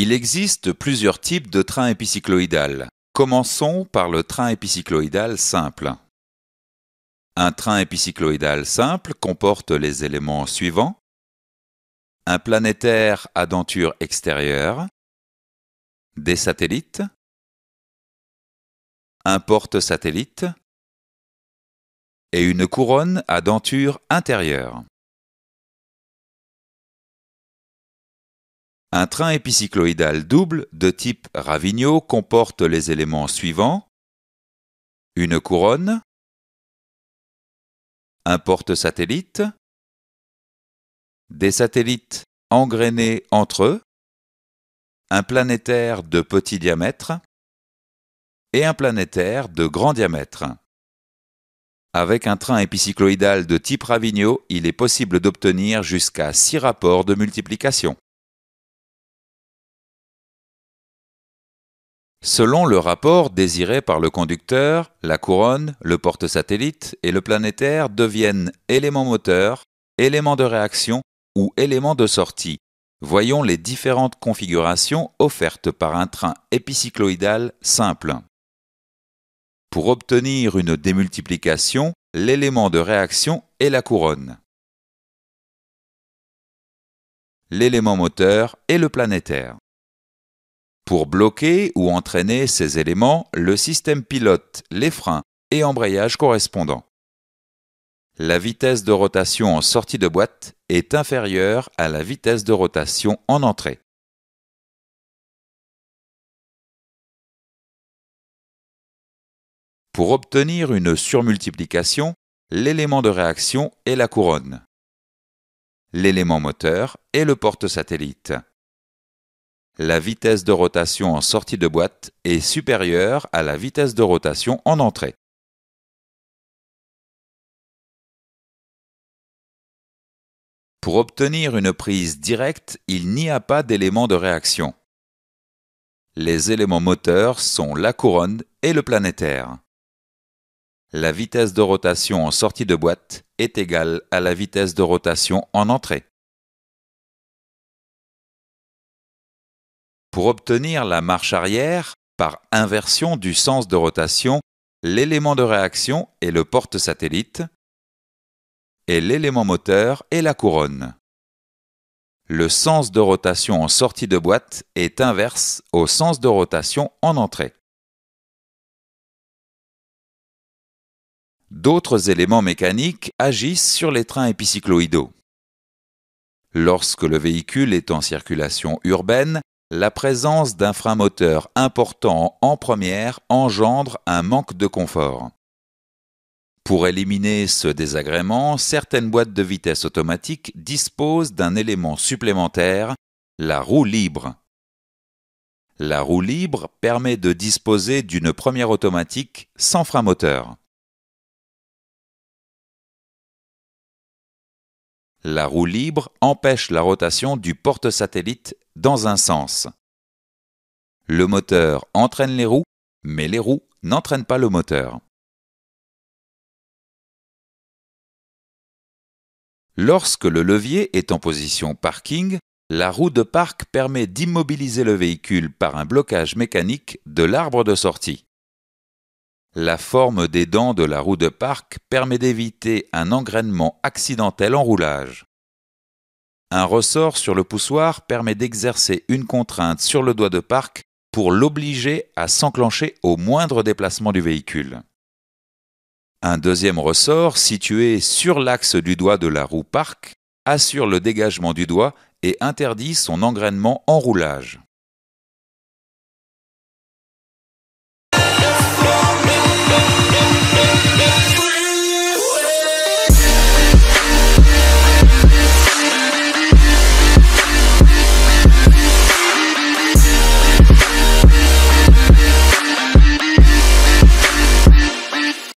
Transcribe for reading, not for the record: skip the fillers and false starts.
Il existe plusieurs types de train épicycloïdal. Commençons par le train épicycloïdal simple. Un train épicycloïdal simple comporte les éléments suivants: un planétaire à denture extérieure, des satellites, un porte-satellite et une couronne à denture intérieure. Un train épicycloïdal double de type Ravigno comporte les éléments suivants: une couronne, un porte-satellite, des satellites engrainés entre eux, un planétaire de petit diamètre et un planétaire de grand diamètre. Avec un train épicycloïdal de type Ravigno, il est possible d'obtenir jusqu'à 6 rapports de multiplication. Selon le rapport désiré par le conducteur, la couronne, le porte-satellite et le planétaire deviennent éléments moteurs, éléments de réaction ou éléments de sortie. Voyons les différentes configurations offertes par un train épicycloïdal simple. Pour obtenir une démultiplication, l'élément de réaction est la couronne, l'élément moteur est le planétaire. Pour bloquer ou entraîner ces éléments, le système pilote les freins et embrayage correspondants. La vitesse de rotation en sortie de boîte est inférieure à la vitesse de rotation en entrée. Pour obtenir une surmultiplication, l'élément de réaction est la couronne, l'élément moteur est le porte-satellite. La vitesse de rotation en sortie de boîte est supérieure à la vitesse de rotation en entrée. Pour obtenir une prise directe, il n'y a pas d'élément de réaction. Les éléments moteurs sont la couronne et le planétaire. La vitesse de rotation en sortie de boîte est égale à la vitesse de rotation en entrée. Pour obtenir la marche arrière, par inversion du sens de rotation, l'élément de réaction est le porte-satellite et l'élément moteur est la couronne. Le sens de rotation en sortie de boîte est inverse au sens de rotation en entrée. D'autres éléments mécaniques agissent sur les trains épicycloïdaux. Lorsque le véhicule est en circulation urbaine, la présence d'un frein moteur important en première engendre un manque de confort. Pour éliminer ce désagrément, certaines boîtes de vitesse automatiques disposent d'un élément supplémentaire, la roue libre. La roue libre permet de disposer d'une première automatique sans frein moteur. La roue libre empêche la rotation du porte-satellite dans un sens. Le moteur entraîne les roues, mais les roues n'entraînent pas le moteur. Lorsque le levier est en position parking, la roue de parc permet d'immobiliser le véhicule par un blocage mécanique de l'arbre de sortie. La forme des dents de la roue de parc permet d'éviter un engrainement accidentel en roulage. Un ressort sur le poussoir permet d'exercer une contrainte sur le doigt de parc pour l'obliger à s'enclencher au moindre déplacement du véhicule. Un deuxième ressort situé sur l'axe du doigt de la roue parc assure le dégagement du doigt et interdit son engrainement en roulage.